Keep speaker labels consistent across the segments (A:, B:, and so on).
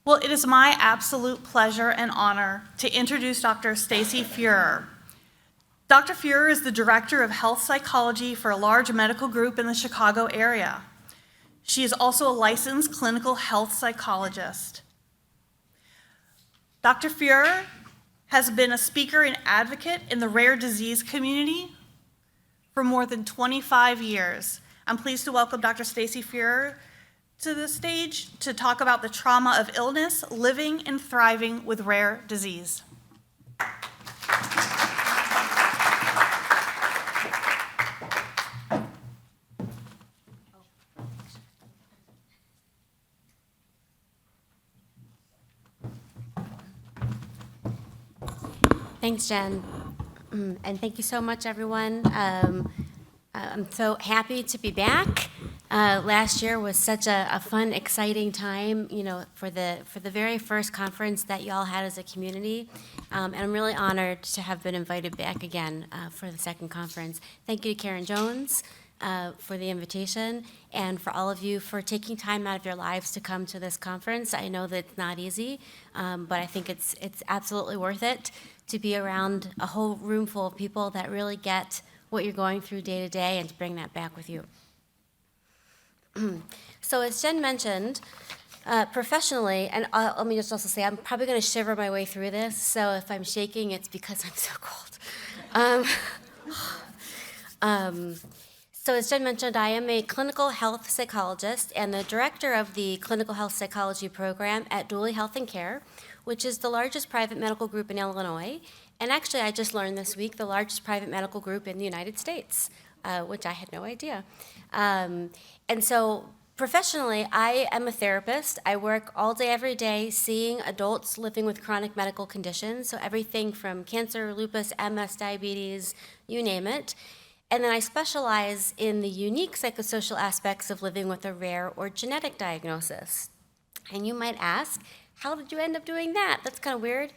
A: Well, it is my absolute pleasure and honor to introduce Dr. Stacey Feuer. Dr. Feuer is the Director of Health Psychology for a large medical group in the Chicago area. She is also a licensed clinical health psychologist. Dr. Feuer has been a speaker and advocate in the rare disease community for more than 25 years. I'm pleased to welcome Dr. Stacey Feuer to the stage to talk about the trauma of illness, living and thriving with rare disease.
B: Thanks, Jen. And thank you so much, everyone. I'm so happy to be back. Last year was such a fun, exciting time, for the very first conference that you all had as a community. And I'm really honored to have been invited back again for the second conference. Thank you to Karen Jones for the invitation, and for all of you for taking time out of your lives to come to this conference. I know that it's not easy, but I think it's absolutely worth it to be around a whole room full of people that really get what you're going through day to day and to bring that back with you. So as Jen mentioned, professionally, and let me just also say, I'm probably going to shiver my way through this, so if I'm shaking, it's because I'm so cold. So as Jen mentioned, I am a clinical health psychologist and the director of the clinical health psychology program at Duly Health and Care, which is the largest private medical group in Illinois, and actually I just learned this week, the largest private medical group in the United States, which I had no idea. And so professionally, I am a therapist. I work all day, every day, seeing adults living with chronic medical conditions, so everything from cancer, lupus, MS, diabetes, you name it. And then I specialize in the unique psychosocial aspects of living with a rare or genetic diagnosis. And you might ask, how did you end up doing that? That's kind of weird.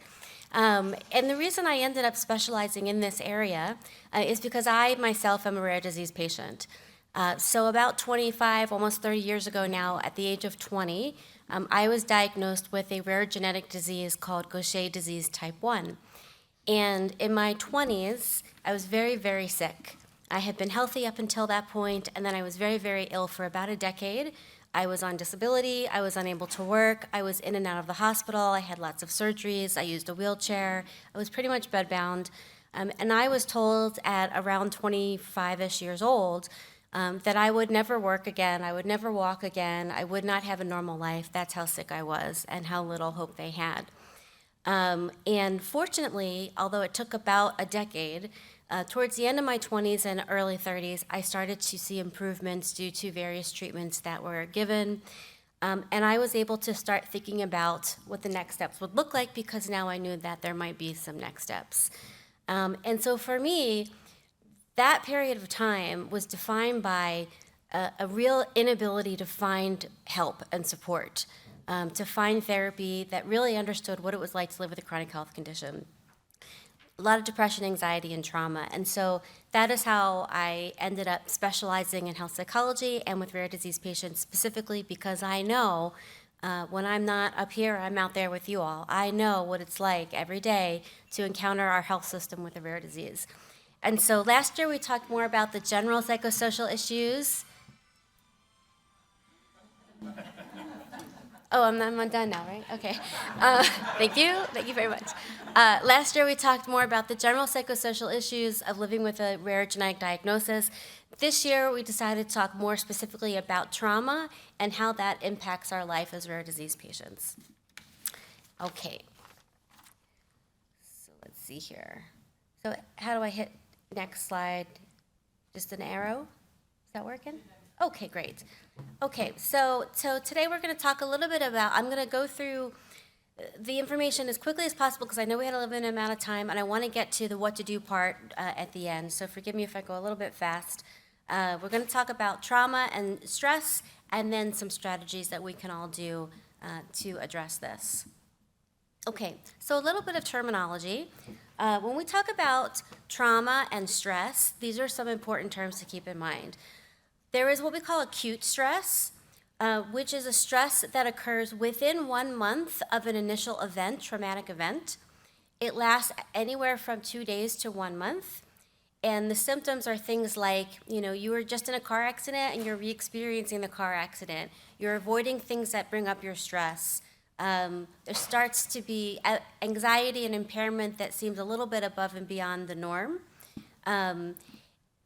B: And the reason I ended up specializing in this area is because I myself am a rare disease patient. So about 25, almost 30 years ago now, at the age of 20, I was diagnosed with a rare genetic disease called Gaucher disease type 1. And in my 20s, I was very, very sick. I had been healthy up until that point, and then I was very, very ill for about a decade. I was on disability, I was unable to work, I was in and out of the hospital, I had lots of surgeries, I used a wheelchair, I was pretty much bedbound. And I was told at around 25-ish years old that I would never work again, I would never walk again, I would not have a normal life. That's how sick I was and how little hope they had. And fortunately, although it took about a decade, towards the end of my 20s and early 30s, I started to see improvements due to various treatments that were given. And I was able to start thinking about what the next steps would look like, because now I knew that there might be some next steps. And so for me, that period of time was defined by a real inability to find help and support, to find therapy that really understood what it was like to live with a chronic health condition. A lot of depression, anxiety, and trauma. And so that is how I ended up specializing in health psychology and with rare disease patients specifically, because I know when I'm not up here, I'm out there with you all. I know what it's like every day to encounter our health system with a rare disease. And so last year we talked more about the general psychosocial issues. Oh, I'm done now, right? Okay. Thank you very much. Last year we talked more about the general psychosocial issues of living with a rare genetic diagnosis. This year we decided to talk more specifically about trauma and how that impacts our life as rare disease patients. Okay. So let's see here. So how do I hit next slide? Just an arrow? Is that working? Okay, great. Okay, so today we're going to talk a little bit about, I'm going to go through the information as quickly as possible because I know we had a limited amount of time, and I want to get to the what to do part at the end, so forgive me if I go a little bit fast. We're going to talk about trauma and stress, and then some strategies that we can all do to address this. Okay, so a little bit of terminology. When we talk about trauma and stress, these are some important terms to keep in mind. There is what we call acute stress, which is a stress that occurs within 1 month of an initial event, traumatic event. It lasts anywhere from 2 days to 1 month. And the symptoms are things like, you were just in a car accident and you're re-experiencing the car accident. You're avoiding things that bring up your stress. There starts to be anxiety and impairment that seems a little bit above and beyond the norm. And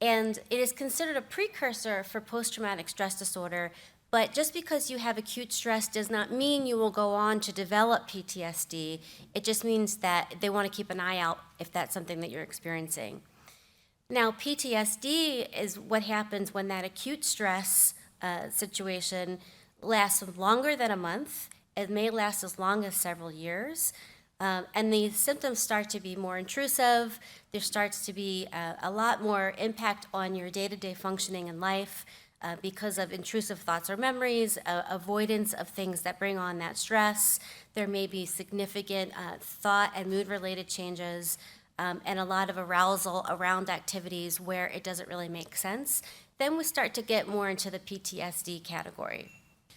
B: it is considered a precursor for post-traumatic stress disorder, but just because you have acute stress does not mean you will go on to develop PTSD. It just means that they want to keep an eye out if that's something that you're experiencing. Now, PTSD is what happens when that acute stress situation lasts longer than a month. It may last as long as several years. And the symptoms start to be more intrusive. There starts to be a lot more impact on your day-to-day functioning in life because of intrusive thoughts or memories, avoidance of things that bring on that stress. There may be significant thought and mood-related changes, and a lot of arousal around activities where it doesn't really make sense. Then we start to get more into the PTSD category.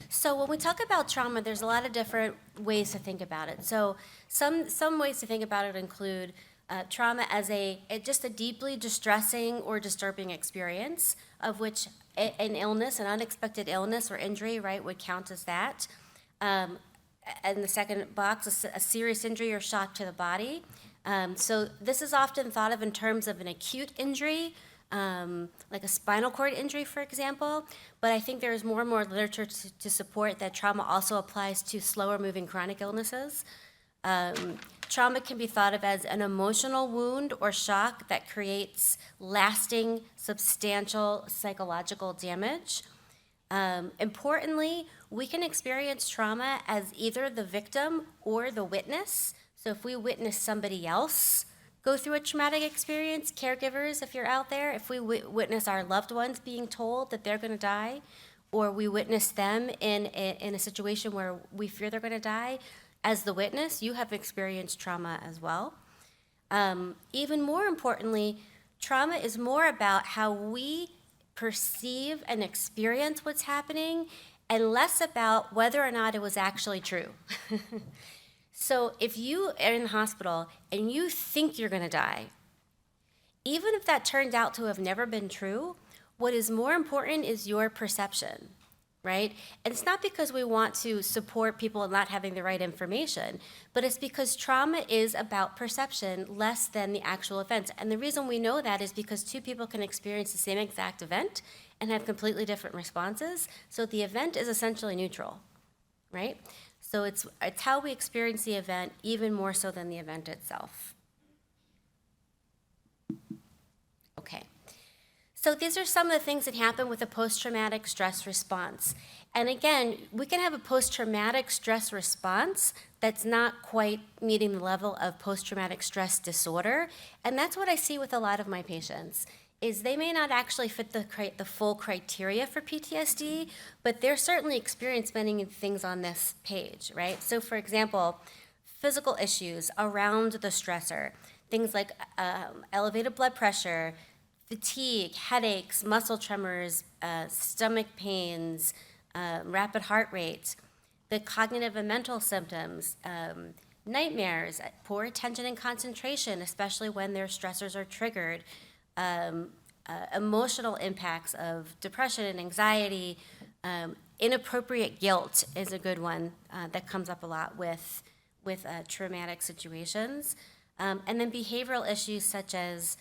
B: So when we talk about trauma, there's a lot of different ways to think about it. So some ways to think about it include trauma as just a deeply distressing or disturbing experience, of which an illness, an unexpected illness or injury, right, would count as that. And the second box, a serious injury or shock to the body. So this is often thought of in terms of an acute injury, like a spinal cord injury, for example, but I think there is more and more literature to support that trauma also applies to slower moving chronic illnesses. Trauma can be thought of as an emotional wound or shock that creates lasting, substantial psychological damage. Importantly, we can experience trauma as either the victim or the witness. So if we witness somebody else go through a traumatic experience, caregivers, if you're out there, if we witness our loved ones being told that they're going to die, or we witness them in a situation where we fear they're going to die, as the witness, you have experienced trauma as well. Even more importantly, trauma is more about how we perceive and experience what's happening and less about whether or not it was actually true. So if you are in the hospital and you think you're going to die, even if that turned out to have never been true, what is more important is your perception, right? And it's not because we want to support people in not having the right information, but it's because trauma is about perception less than the actual event. And the reason we know that is because two people can experience the same exact event and have completely different responses. So the event is essentially neutral, right? So it's how we experience the event even more so than the event itself. Okay. So these are some of the things that happen with a post-traumatic stress response. And again, we can have a post-traumatic stress response that's not quite meeting the level of post-traumatic stress disorder. And that's what I see with a lot of my patients, is they may not actually fit the full criteria for PTSD, but they're certainly experiencing many things on this page, right? So for example, physical issues around the stressor, things like elevated blood pressure, fatigue, headaches, muscle tremors, stomach pains, rapid heart rate, the cognitive and mental symptoms, nightmares, poor attention and concentration, especially when their stressors are triggered, emotional impacts of depression and anxiety, inappropriate guilt is a good one that comes up a lot with traumatic situations, and then behavioral issues such as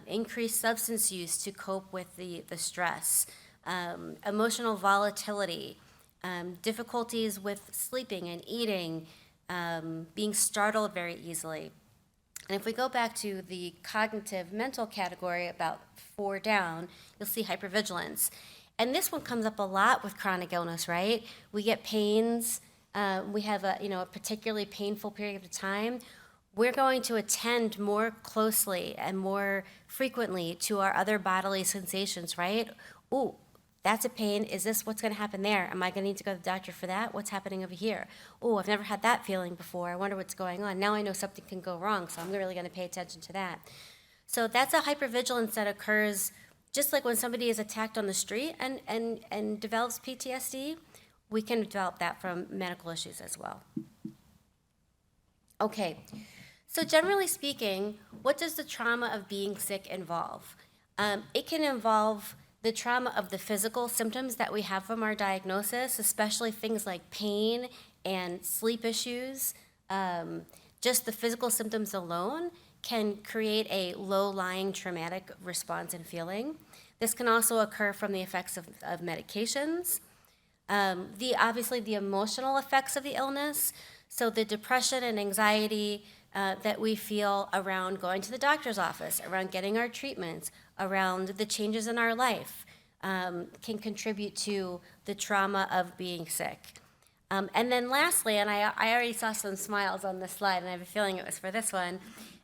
B: increased substance use to cope with the stress, emotional volatility, difficulties with sleeping and eating, being startled very easily. And if we go back to the cognitive mental category, about 4 down, you'll see hypervigilance. And this one comes up a lot with chronic illness, right? We get pains, we have a particularly painful period of time. We're going to attend more closely and more frequently to our other bodily sensations, right? Ooh, that's a pain. Is this what's going to happen there? Am I going to need to go to the doctor for that? What's happening over here? Oh, I've never had that feeling before. I wonder what's going on. Now I know something can go wrong, so I'm really going to pay attention to that. So that's a hypervigilance that occurs just like when somebody is attacked on the street and develops PTSD, we can develop that from medical issues as well. Okay, so generally speaking, what does the trauma of being sick involve? It can involve the trauma of the physical symptoms that we have from our diagnosis, especially things like pain and sleep issues. Just the physical symptoms alone can create a low-lying traumatic response and feeling. This can also occur from the effects of medications. Obviously the emotional effects of the illness, so the depression and anxiety that we feel around going to the doctor's office, around getting our treatments, around the changes in our life, can contribute to the trauma of being sick. And then lastly, and I already saw some smiles on this slide, and I have a feeling it was for this one,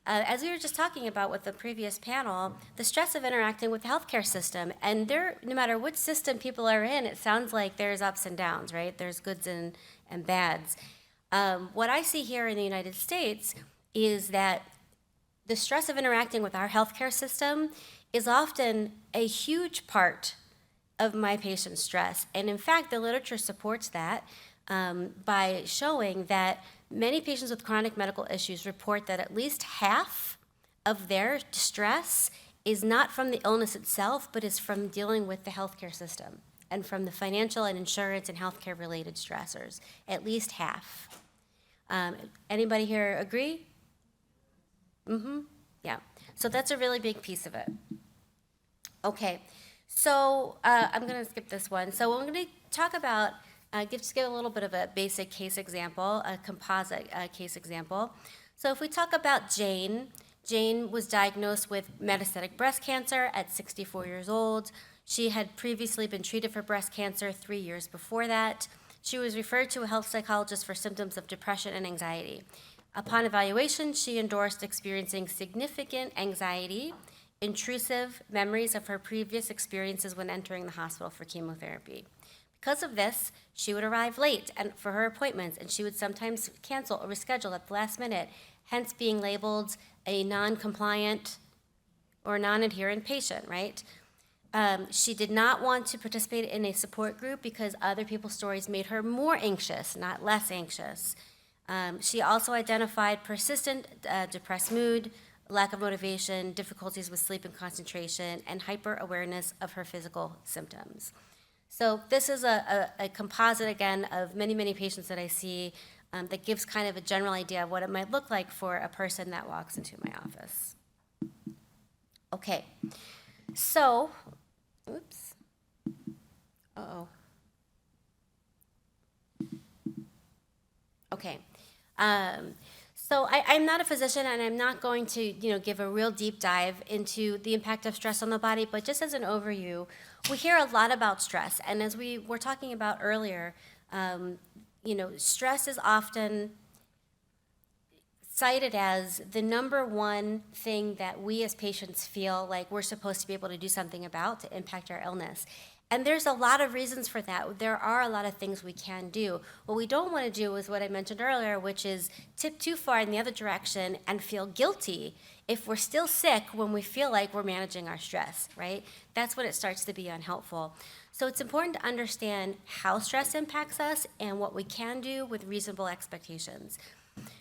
B: as we were just talking about with the previous panel, the stress of interacting with the healthcare system. And no matter which system people are in, it sounds like there's ups and downs, right? There's goods and bads. What I see here in the United States is that the stress of interacting with our healthcare system is often a huge part of my patient's stress. And in fact, the literature supports that by showing that many patients with chronic medical issues report that at least half of their stress is not from the illness itself, but is from dealing with the healthcare system and from the financial and insurance and healthcare related stressors, at least half. Anybody here agree? Yeah, so that's a really big piece of it. Okay, so I'm gonna skip this one. So we're gonna talk about, just give a little bit of a basic case example, a composite case example. So if we talk about Jane, Jane was diagnosed with metastatic breast cancer at 64 years old. She had previously been treated for breast cancer 3 years before that. She was referred to a health psychologist for symptoms of depression and anxiety. Upon evaluation, she endorsed experiencing significant anxiety, intrusive memories of her previous experiences when entering the hospital for chemotherapy. Because of this, she would arrive late for her appointments, and she would sometimes cancel or reschedule at the last minute, hence being labeled a non-compliant or non-adherent patient, right? She did not want to participate in a support group because other people's stories made her more anxious, not less anxious. She also identified persistent depressed mood, lack of motivation, difficulties with sleep and concentration, and hyper-awareness of her physical symptoms. So this is a composite, again, of many, many patients that I see that gives kind of a general idea of what it might look like for a person that walks into my office. Okay, so, oops, uh-oh. Okay. So I'm not a physician, and I'm not going to, give a real deep dive into the impact of stress on the body, but just as an overview, we hear a lot about stress, and as we were talking about earlier, stress is often cited as the number one thing that we as patients feel like we're supposed to be able to do something about to impact our illness. And there's a lot of reasons for that. There are a lot of things we can do. What we don't want to do is what I mentioned earlier, which is tip too far in the other direction and feel guilty if we're still sick when we feel like we're managing our stress, right? That's when it starts to be unhelpful. So it's important to understand how stress impacts us and what we can do with reasonable expectations.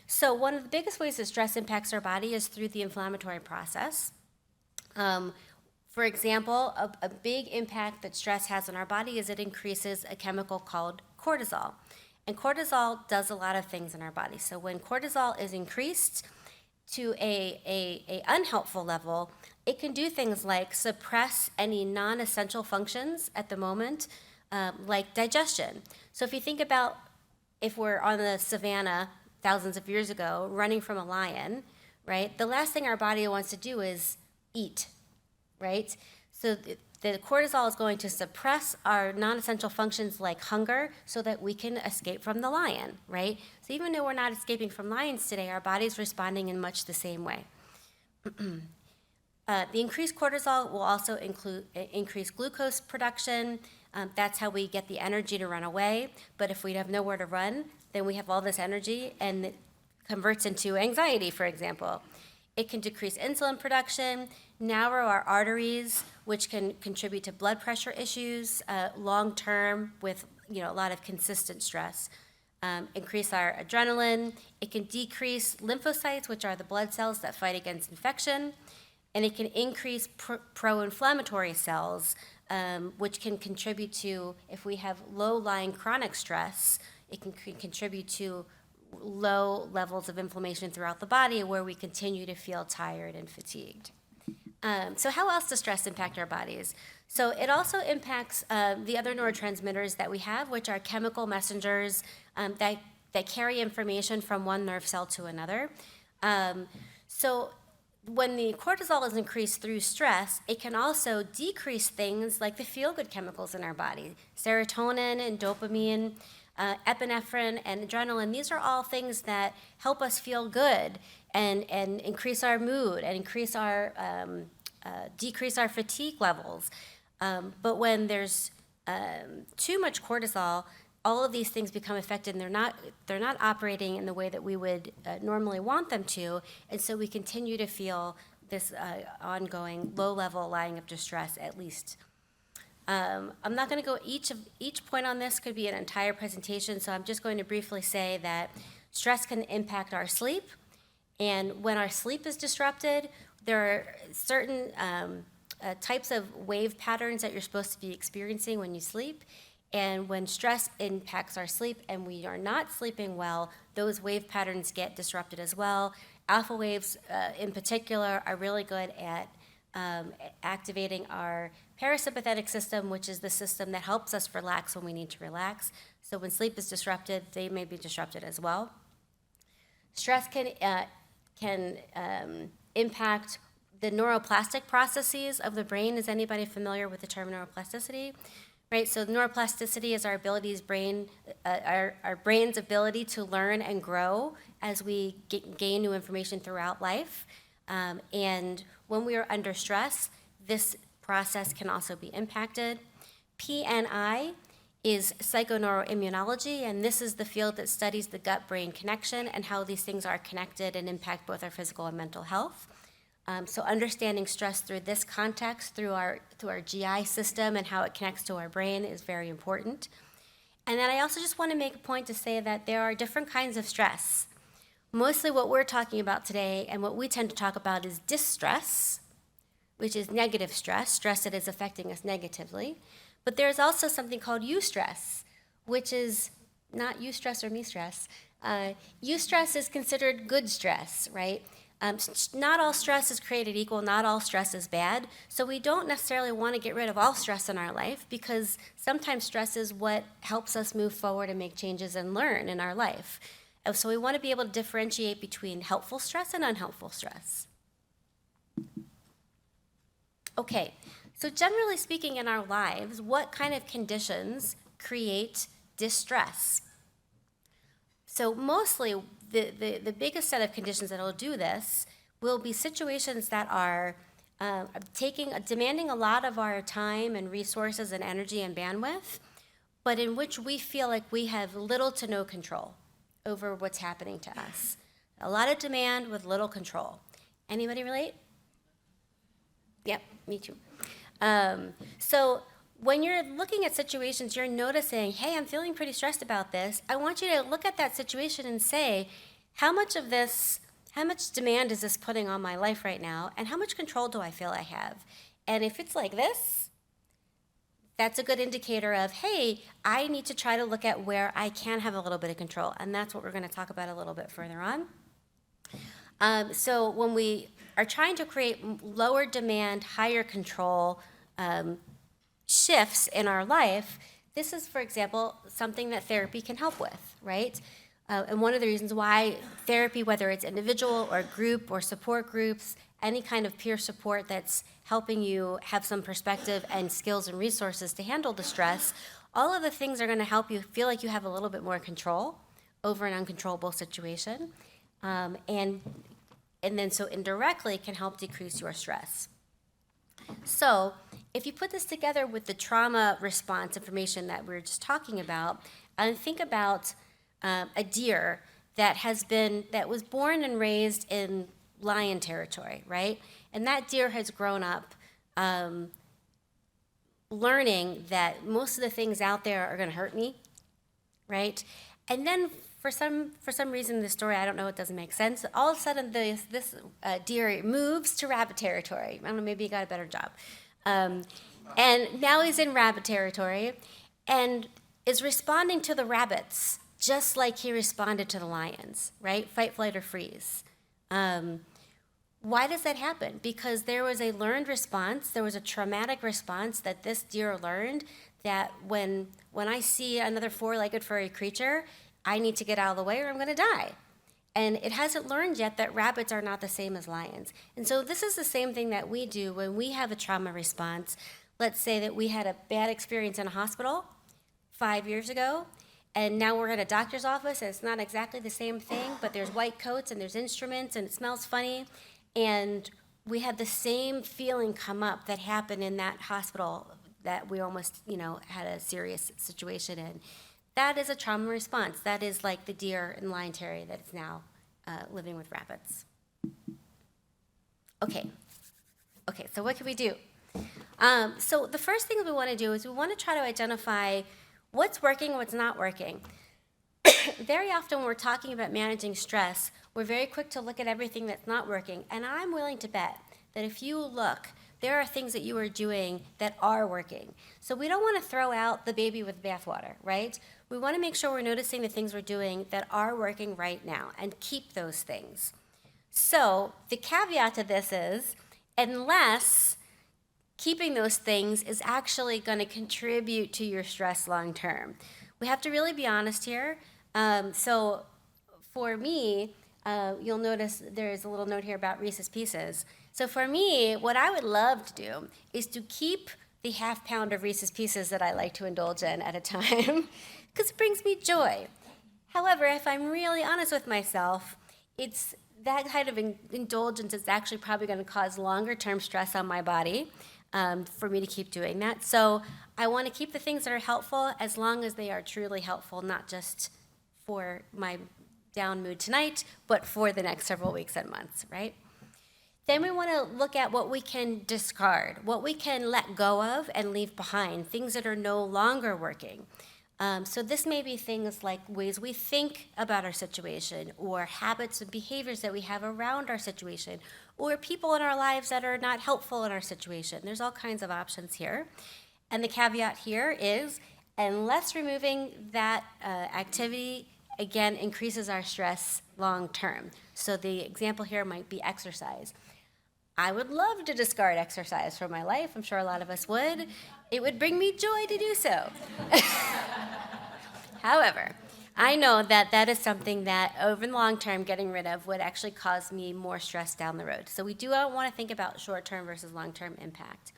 B: So one of the biggest ways that stress impacts our body is through the inflammatory process. For example, a big impact that stress has on our body is it increases a chemical called cortisol. And cortisol does a lot of things in our body. So when cortisol is increased to a unhelpful level, it can do things like suppress any non-essential functions at the moment, like digestion. So if you think about if we're on the savannah thousands of years ago, running from a lion, right? The last thing our body wants to do is eat, right? So the cortisol is going to suppress our non-essential functions like hunger so that we can escape from the lion, right? So even though we're not escaping from lions today, our body's responding in much the same way. The increased cortisol will also include increased glucose production. That's how we get the energy to run away. But if we have nowhere to run, then we have all this energy and it converts into anxiety, for example. It can decrease insulin production, narrow our arteries, which can contribute to blood pressure issues long-term with a lot of consistent stress. Increase our adrenaline. It can decrease lymphocytes, which are the blood cells that fight against infection, and it can increase pro-inflammatory cells, which can contribute to, if we have low-lying chronic stress, it can contribute to low levels of inflammation throughout the body where we continue to feel tired and fatigued. So how else does stress impact our bodies? So it also impacts the other neurotransmitters that we have, which are chemical messengers that carry information from one nerve cell to another. So when the cortisol is increased through stress, it can also decrease things like the feel-good chemicals in our body, serotonin and dopamine, epinephrine and adrenaline. These are all things that help us feel good and increase our mood and increase our decrease our fatigue levels. But when there's too much cortisol, all of these things become affected, and they're not operating in the way that we would normally want them to, and so we continue to feel this ongoing low level lying of distress at least. I'm not going to go each point on this could be an entire presentation, so I'm just going to briefly say that stress can impact our sleep, and when our sleep is disrupted, there are certain types of wave patterns that you're supposed to be experiencing when you sleep. And when stress impacts our sleep and we are not sleeping well, those wave patterns get disrupted as well. Alpha waves in particular are really good at activating our parasympathetic system, which is the system that helps us relax when we need to relax. So when sleep is disrupted, they may be disrupted as well. Stress can impact the neuroplastic processes of the brain. Is anybody familiar with the term neuroplasticity? Right, so neuroplasticity is our brain's ability to learn and grow as we gain new information throughout life. And when we are under stress, this process can also be impacted. PNI is psychoneuroimmunology, and this is the field that studies the gut-brain connection and how these things are connected and impact both our physical and mental health. So understanding stress through this context, through our GI system and how it connects to our brain is very important. And then I also just want to make a point to say that there are different kinds of stress. Mostly what we're talking about today and what we tend to talk about is distress, which is negative stress that is affecting us negatively. But there's also something called eustress, which is not eustress or me stress. Eustress is considered good stress, right? Not all stress is created equal, not all stress is bad, so we don't necessarily want to get rid of all stress in our life because sometimes stress is what helps us move forward and make changes and learn in our life. And so we want to be able to differentiate between helpful stress and unhelpful stress. Okay, so generally speaking in our lives, what kind of conditions create distress? So mostly, the biggest set of conditions that will do this will be situations that are demanding a lot of our time and resources and energy and bandwidth, but in which we feel like we have little to no control over what's happening to us. A lot of demand with little control. Anybody relate? Yep, me too. So when you're looking at situations, you're noticing, hey, I'm feeling pretty stressed about this. I want you to look at that situation and say, how much demand is this putting on my life right now, and how much control do I feel I have? And if it's like this, that's a good indicator of, hey, I need to try to look at where I can have a little bit of control, and that's what we're going to talk about a little bit further on. So when we are trying to create lower demand, higher control shifts in our life, this is, for example, something that therapy can help with, right? And one of the reasons why therapy, whether it's individual or group or support groups, any kind of peer support that's helping you have some perspective and skills and resources to handle the stress, all of the things are going to help you feel like you have a little bit more control over an uncontrollable situation. And then so indirectly can help decrease your stress. So if you put this together with the trauma response information that we were just talking about, and think about a deer that was born and raised in lion territory, right? And that deer has grown up learning that most of the things out there are going to hurt me, right? And then for some reason in the story, I don't know, it doesn't make sense. All of a sudden, this deer moves to rabbit territory. I don't know, maybe he got a better job. And now he's in rabbit territory and is responding to the rabbits just like he responded to the lions, right? Fight, flight, or freeze. Why does that happen? Because there was a learned response, there was a traumatic response that this deer learned that when I see another four-legged furry creature, I need to get out of the way or I'm going to die. And it hasn't learned yet that rabbits are not the same as lions. And so this is the same thing that we do when we have a trauma response. Let's say that we had a bad experience in a hospital 5 years ago, and now we're in a doctor's office, and it's not exactly the same thing, but there's white coats and there's instruments and it smells funny, and we had the same feeling come up that happened in that hospital that we almost, had a serious situation in. That is a trauma response. That is like the deer and lion terrier that is now living with rabbits. Okay, so what can we do? So the first thing we want to do is we want to try to identify what's working, what's not working. Very often when we're talking about managing stress, we're very quick to look at everything that's not working. And I'm willing to bet that if you look, there are things that you are doing that are working. So we don't want to throw out the baby with bathwater, right? We want to make sure we're noticing the things we're doing that are working right now and keep those things. So the caveat to this is, unless keeping those things is actually going to contribute to your stress long term. We have to really be honest here. So for me, you'll notice there's a little note here about Reese's Pieces. So for me, what I would love to do is to keep the half pound of Reese's Pieces that I like to indulge in at a time, because it brings me joy. However, if I'm really honest with myself, it's that kind of indulgence is actually probably going to cause longer term stress on my body for me to keep doing that. So I want to keep the things that are helpful as long as they are truly helpful, not just for my down mood tonight, but for the next several weeks and months, right? Then we want to look at what we can discard, what we can let go of and leave behind, things that are no longer working. So this may be things like ways we think about our situation, or habits and behaviors that we have around our situation, or people in our lives that are not helpful in our situation. There's all kinds of options here. And the caveat here is, unless removing that activity, again, increases our stress long term. So the example here might be exercise. I would love to discard exercise from my life. I'm sure a lot of us would. It would bring me joy to do so. However, I know that that is something that over the long term, getting rid of would actually cause me more stress down the road. So we do want to think about short-term versus long-term impact.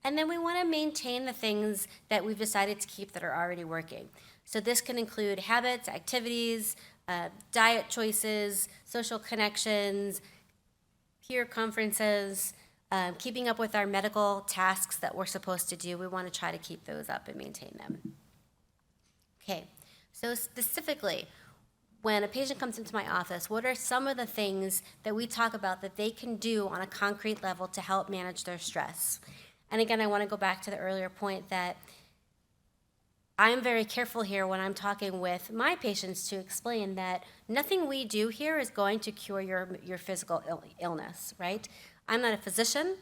B: And then we want to maintain the things that we've decided to keep that are already working. So this can include habits, activities, diet choices, social connections, peer conferences, keeping up with our medical tasks that we're supposed to do. We want to try to keep those up and maintain them. Okay, so specifically, when a patient comes into my office, what are some of the things that we talk about that they can do on a concrete level to help manage their stress? And again, I want to go back to the earlier point that I'm very careful here when I'm talking with my patients to explain that nothing we do here is going to cure your physical illness, right? I'm not a physician.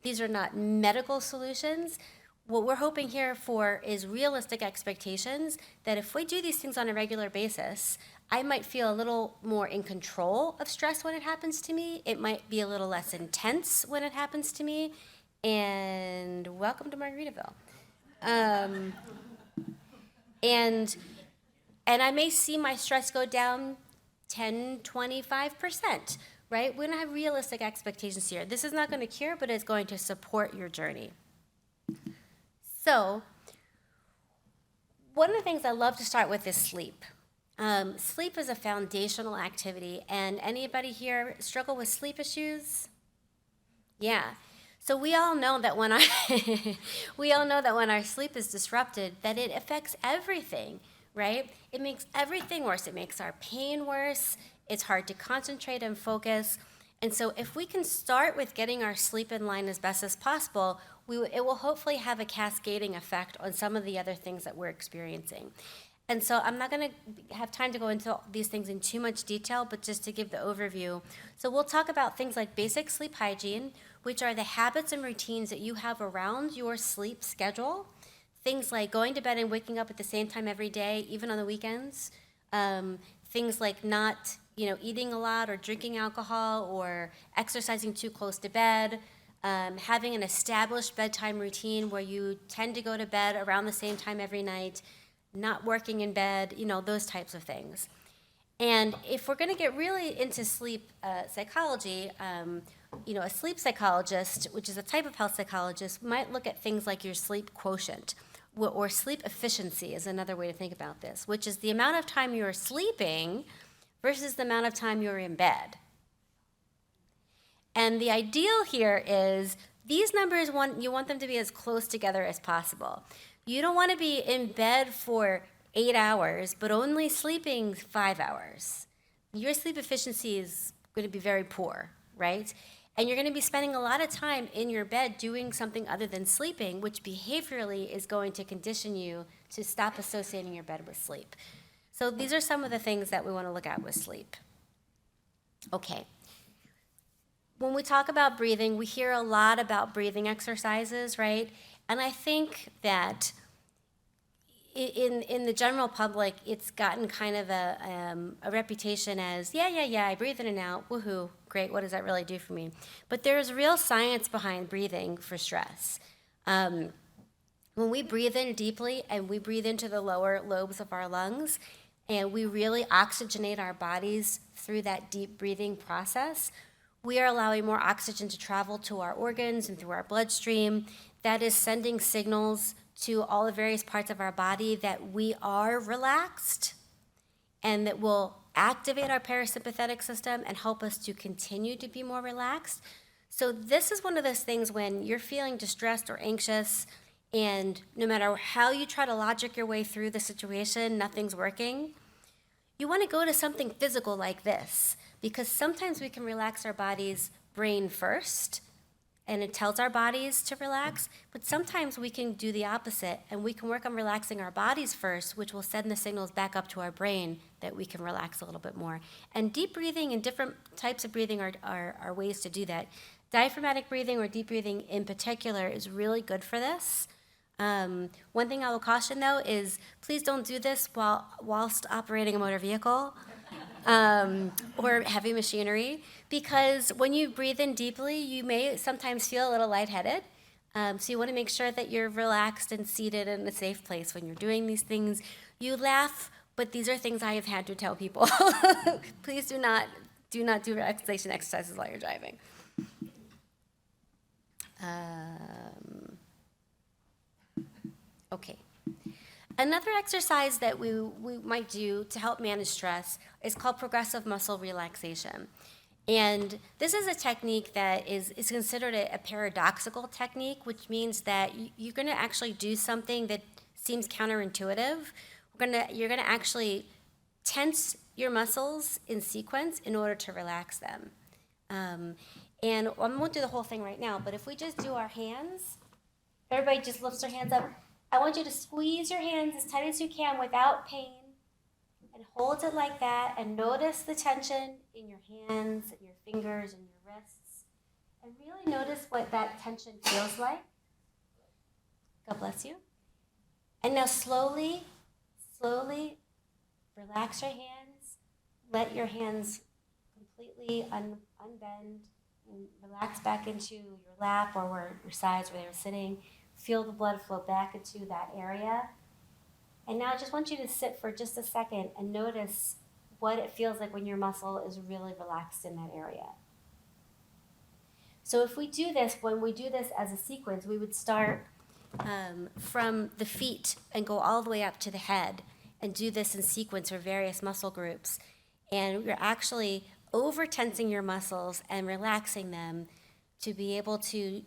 B: These are not medical solutions. What we're hoping here for is realistic expectations that if we do these things on a regular basis, I might feel a little more in control of stress when it happens to me. It might be a little less intense when it happens to me. And welcome to Margaritaville. And I may see my stress go down 10, 25%, right? We don't have realistic expectations here. This is not going to cure, but it's going to support your journey. So one of the things I love to start with is sleep. Sleep is a foundational activity, and anybody here struggle with sleep issues? Yeah. So we all know that when our sleep is disrupted, that it affects everything, right? It makes everything worse. It makes our pain worse. It's hard to concentrate and focus. And so if we can start with getting our sleep in line as best as possible, it will hopefully have a cascading effect on some of the other things that we're experiencing. And so I'm not going to have time to go into these things in too much detail, but just to give the overview. So we'll talk about things like basic sleep hygiene, which are the habits and routines that you have around your sleep schedule. Things like going to bed and waking up at the same time every day, even on the weekends. Things like not, eating a lot or drinking alcohol or exercising too close to bed. Having an established bedtime routine where you tend to go to bed around the same time every night, not working in bed, those types of things. And if we're going to get really into sleep psychology, a sleep psychologist, which is a type of health psychologist, might look at things like your sleep quotient, or sleep efficiency is another way to think about this, which is the amount of time you're sleeping versus the amount of time you're in bed. And the ideal here is these numbers, you want them to be as close together as possible. You don't want to be in bed for 8 hours, but only sleeping 5 hours. Your sleep efficiency is going to be very poor, right? And you're going to be spending a lot of time in your bed doing something other than sleeping, which behaviorally is going to condition you to stop associating your bed with sleep. So these are some of the things that we want to look at with sleep. Okay. When we talk about breathing, we hear a lot about breathing exercises, right? And I think that in the general public, it's gotten kind of a reputation as, yeah, I breathe in and out, woohoo, great, what does that really do for me? But there's real science behind breathing for stress. When we breathe in deeply and we breathe into the lower lobes of our lungs, and we really oxygenate our bodies through that deep breathing process, we are allowing more oxygen to travel to our organs and through our bloodstream. That is sending signals to all the various parts of our body that we are relaxed and that will activate our parasympathetic system and help us to continue to be more relaxed. So this is one of those things when you're feeling distressed or anxious, and no matter how you try to logic your way through the situation, nothing's working. You want to go to something physical like this, because sometimes we can relax our body's brain first, and it tells our bodies to relax, but sometimes we can do the opposite, and we can work on relaxing our bodies first, which will send the signals back up to our brain that we can relax a little bit more. And deep breathing and different types of breathing are ways to do that. Diaphragmatic breathing, or deep breathing in particular, is really good for this. One thing I will caution, though, is please don't do this whilst operating a motor vehicle. Or heavy machinery, because when you breathe in deeply, you may sometimes feel a little lightheaded. So you want to make sure that you're relaxed and seated in a safe place when you're doing these things. You laugh, but these are things I have had to tell people. Please do not do relaxation exercises while you're driving. Okay. Another exercise that we might do to help manage stress is called progressive muscle relaxation. And this is a technique that is considered a paradoxical technique, which means that you're going to actually do something that seems counterintuitive. You're going to actually tense your muscles in sequence in order to relax them. And I won't do the whole thing right now, but if we just do our hands, everybody just lifts their hands up. I want you to squeeze your hands as tight as you can without pain, and hold it like that, and notice the tension in your hands and your fingers and your wrists, and really notice what that tension feels like. God bless you. And now slowly relax your hands. Let your hands completely unbend and relax back into your lap or where your sides where they were sitting. Feel the blood flow back into that area. And now I just want you to sit for just a second and notice what it feels like when your muscle is really relaxed in that area. So if we do this, when we do this as a sequence, we would start from the feet and go all the way up to the head and do this in sequence for various muscle groups. And you're actually over-tensing your muscles and relaxing them to be able to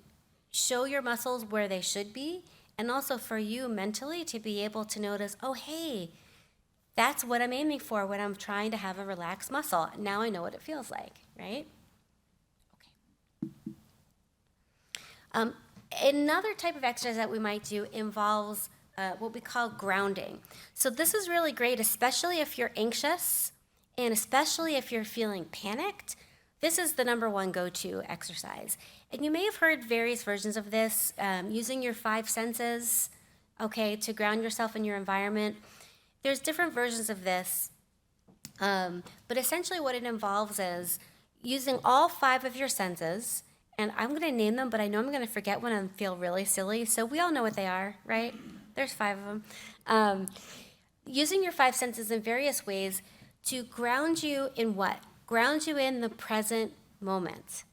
B: show your muscles where they should be, and also for you mentally to be able to notice, oh, hey, that's what I'm aiming for when I'm trying to have a relaxed muscle. Now I know what it feels like, right? Okay. Another type of exercise that we might do involves what we call grounding. So this is really great, especially if you're anxious and especially if you're feeling panicked. This is the number one go-to exercise. And you may have heard various versions of this, using your 5 senses, okay, to ground yourself in your environment. There's different versions of this, but essentially what it involves is using all 5 of your senses, and I'm gonna name them, but I know I'm gonna forget one and feel really silly, so we all know what they are, right? There's 5 of them. Using your 5 senses in various ways to ground you in what? Ground you in the present moment.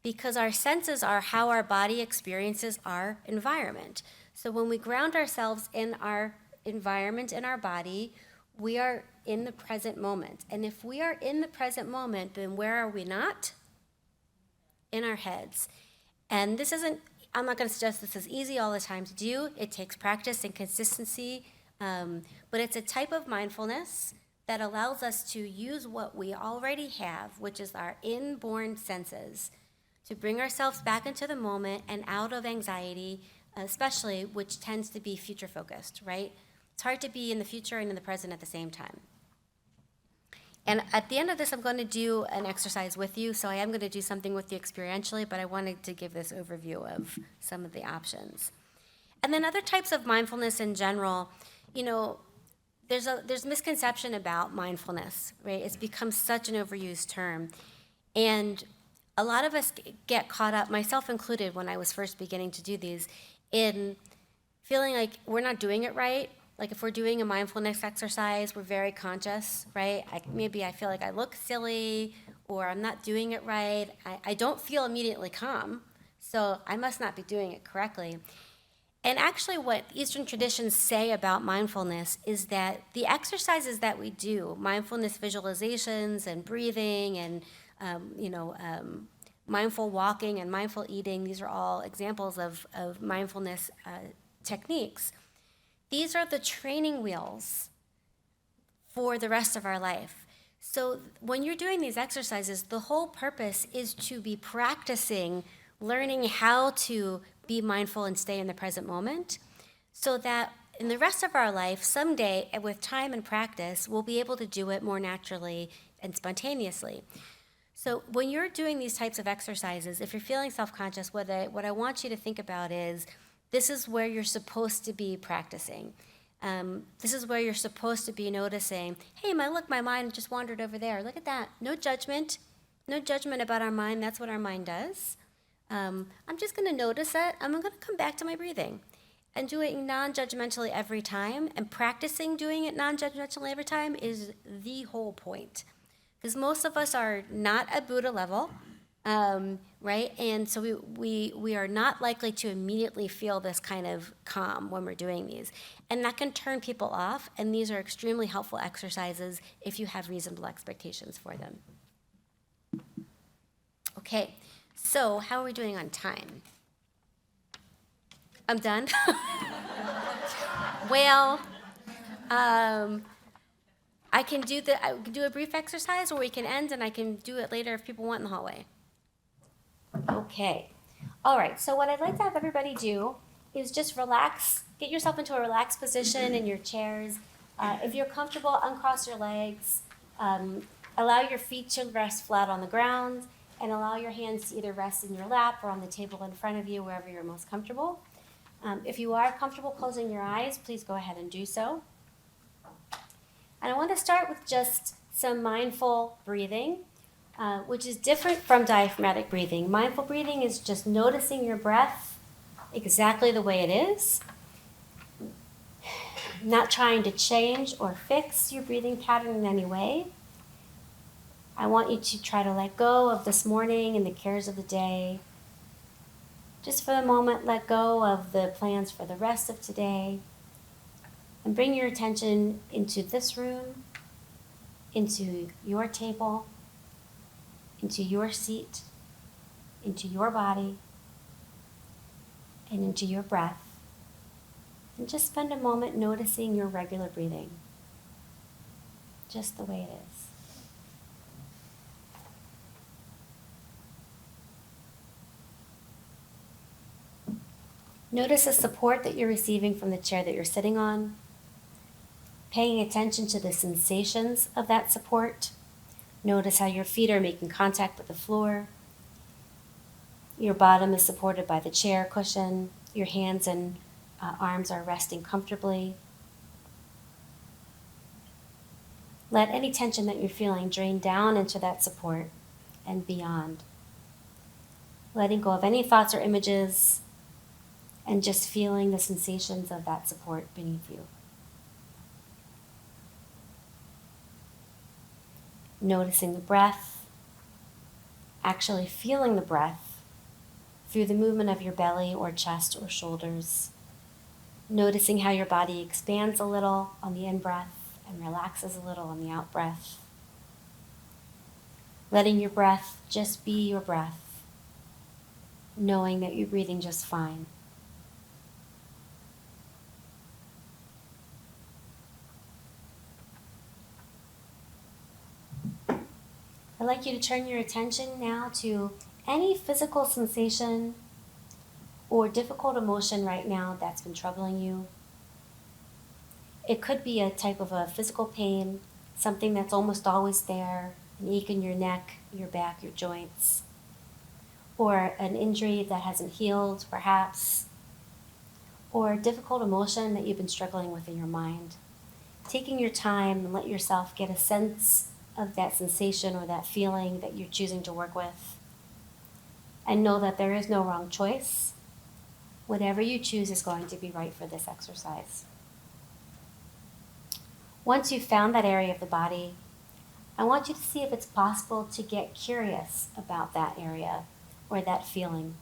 B: Because our senses are how our body experiences our environment. So when we ground ourselves in our environment, in our body, we are in the present moment. And if we are in the present moment, then where are we not? In our heads. And this isn't, I'm not going to suggest this is easy all the time to do. It takes practice and consistency, but it's a type of mindfulness that allows us to use what we already have, which is our inborn senses, to bring ourselves back into the moment and out of anxiety, especially, which tends to be future focused, right? It's hard to be in the future and in the present at the same time. And at the end of this, I'm going to do an exercise with you, so I am going to do something with you experientially, but I wanted to give this overview of some of the options. And then other types of mindfulness in general, you know, there's misconception about mindfulness, right? It's become such an overused term. And a lot of us get caught up, myself included when I was first beginning to do these, in feeling like we're not doing it right. Like if we're doing a mindfulness exercise, we're very conscious, right? Maybe I feel like I look silly or I'm not doing it right. I don't feel immediately calm, so I must not be doing it correctly. And actually what Eastern traditions say about mindfulness is that the exercises that we do, mindfulness visualizations and breathing and mindful walking and mindful eating, these are all examples of mindfulness techniques. These are the training wheels for the rest of our life. So when you're doing these exercises, the whole purpose is to be practicing, learning how to be mindful and stay in the present moment, so that in the rest of our life, someday, with time and practice, we'll be able to do it more naturally and spontaneously. So when you're doing these types of exercises, if you're feeling self-conscious, what I want you to think about is, this is where you're supposed to be practicing. This is where you're supposed to be noticing, hey, my mind just wandered over there. Look at that. No judgment about our mind. That's what our mind does. I'm just going to notice it. I'm going to come back to my breathing and do it non-judgmentally every time. And practicing doing it non-judgmentally every time is the whole point. Because most of us are not at Buddha level, right? And so we are not likely to immediately feel this kind of calm when we're doing these. And that can turn people off, and these are extremely helpful exercises if you have reasonable expectations for them. Okay, so how are we doing on time? I'm done? Well, I can do a brief exercise, or we can end and I can do it later if people want in the hallway. Okay. All right, so what I'd like to have everybody do is just relax, get yourself into a relaxed position in your chairs. If you're comfortable, uncross your legs, allow your feet to rest flat on the ground, and allow your hands to either rest in your lap or on the table in front of you, wherever you're most comfortable. If you are comfortable closing your eyes, please go ahead and do so. And I want to start with just some mindful breathing, which is different from diaphragmatic breathing. Mindful breathing is just noticing your breath exactly the way it is, not trying to change or fix your breathing pattern in any way. I want you to try to let go of this morning and the cares of the day. Just for the moment, let go of the plans for the rest of today. And bring your attention into this room, into your table, into your seat, into your body, and into your breath. And just spend a moment noticing your regular breathing, just the way it is. Notice the support that you're receiving from the chair that you're sitting on, paying attention to the sensations of that support. Notice how your feet are making contact with the floor. Your bottom is supported by the chair cushion. Your hands and arms are resting comfortably. Let any tension that you're feeling drain down into that support and beyond. Letting go of any thoughts or images and just feeling the sensations of that support beneath you. Noticing the breath, actually feeling the breath through the movement of your belly or chest or shoulders. Noticing how your body expands a little on the in-breath and relaxes a little on the out-breath. Letting your breath just be your breath, knowing that you're breathing just fine. I'd like you to turn your attention now to any physical sensation or difficult emotion right now that's been troubling you. It could be a type of a physical pain, something that's almost always there, an ache in your neck, your back, your joints, or an injury that hasn't healed, perhaps, or a difficult emotion that you've been struggling with in your mind. Taking your time and let yourself get a sense of that sensation or that feeling that you're choosing to work with. And know that there is no wrong choice. Whatever you choose is going to be right for this exercise. Once you've found that area of the body, I want you to see if it's possible to get curious about that area or that feeling.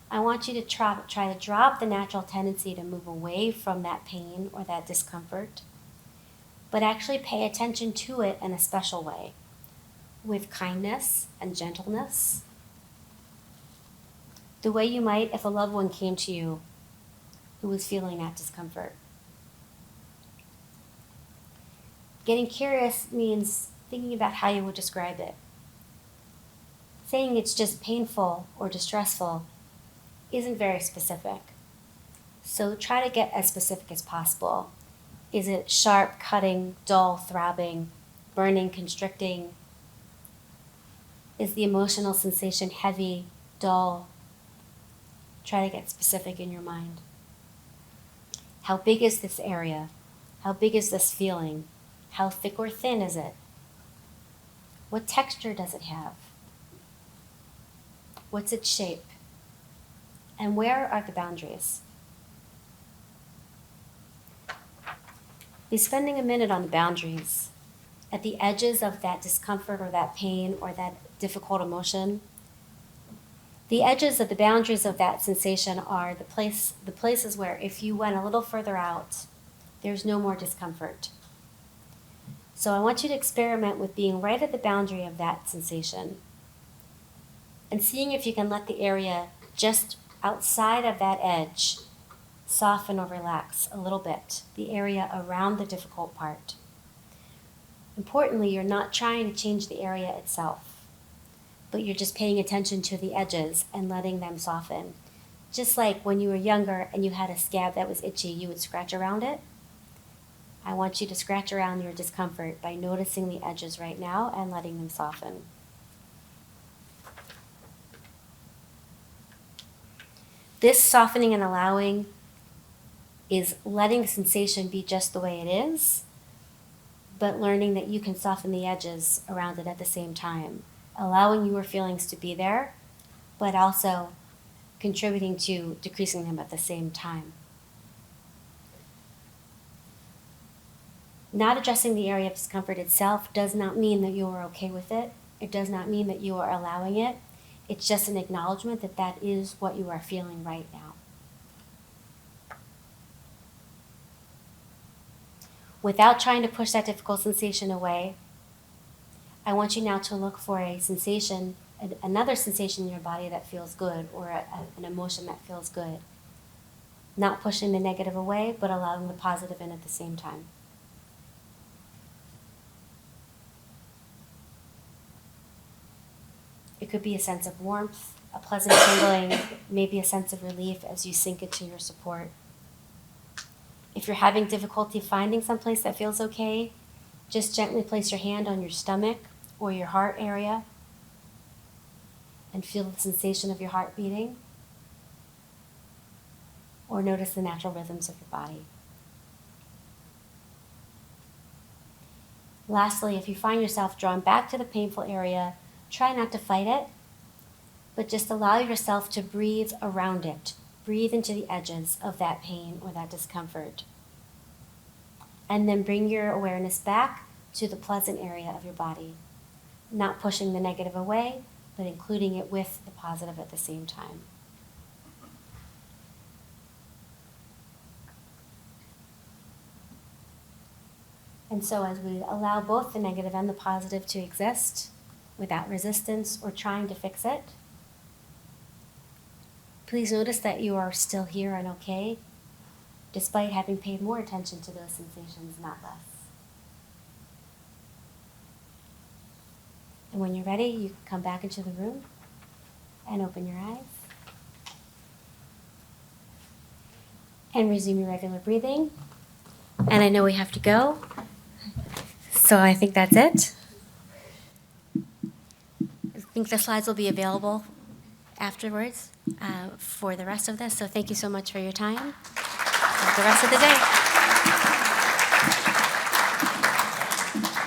B: I want you to try to drop the natural tendency to move away from that pain or that discomfort, but actually pay attention to it in a special way, with kindness and gentleness, the way you might if a loved one came to you who was feeling that discomfort. Getting curious means thinking about how you would describe it. Saying it's just painful or distressful isn't very specific. So try to get as specific as possible. Is it sharp, cutting, dull, throbbing, burning, constricting? Is the emotional sensation heavy, dull? Try to get specific in your mind. How big is this area? How big is this feeling? How thick or thin is it? What texture does it have? What's its shape? And where are the boundaries? Be spending a minute on the boundaries, at the edges of that discomfort or that pain or that difficult emotion. The edges of the boundaries of that sensation are the places where if you went a little further out, there's no more discomfort. So I want you to experiment with being right at the boundary of that sensation and seeing if you can let the area just outside of that edge soften or relax a little bit, the area around the difficult part. Importantly, you're not trying to change the area itself, but you're just paying attention to the edges and letting them soften. Just like when you were younger and you had a scab that was itchy, you would scratch around it. I want you to scratch around your discomfort by noticing the edges right now and letting them soften. This softening and allowing is letting the sensation be just the way it is, but learning that you can soften the edges around it at the same time, allowing your feelings to be there, but also contributing to decreasing them at the same time. Not addressing the area of discomfort itself does not mean that you are okay with it. It does not mean that you are allowing it. It's just an acknowledgement that that is what you are feeling right now. Without trying to push that difficult sensation away, I want you now to look for a sensation, another sensation in your body that feels good, or an emotion that feels good. Not pushing the negative away, but allowing the positive in at the same time. It could be a sense of warmth, a pleasant tingling, maybe a sense of relief as you sink into your support. If you're having difficulty finding someplace that feels okay, just gently place your hand on your stomach or your heart area and feel the sensation of your heart beating, or notice the natural rhythms of your body. Lastly, if you find yourself drawn back to the painful area, try not to fight it, but just allow yourself to breathe around it. Breathe into the edges of that pain or that discomfort. And then bring your awareness back to the pleasant area of your body, not pushing the negative away, but including it with the positive at the same time. And so as we allow both the negative and the positive to exist without resistance or trying to fix it, please notice that you are still here and okay, despite having paid more attention to those sensations, not less. And when you're ready, you can come back into the room and open your eyes. And resume your regular breathing. And I know we have to go, so I think that's it. I think the slides will be available afterwards for the rest of this, so thank you so much for your time. Have the rest of the day.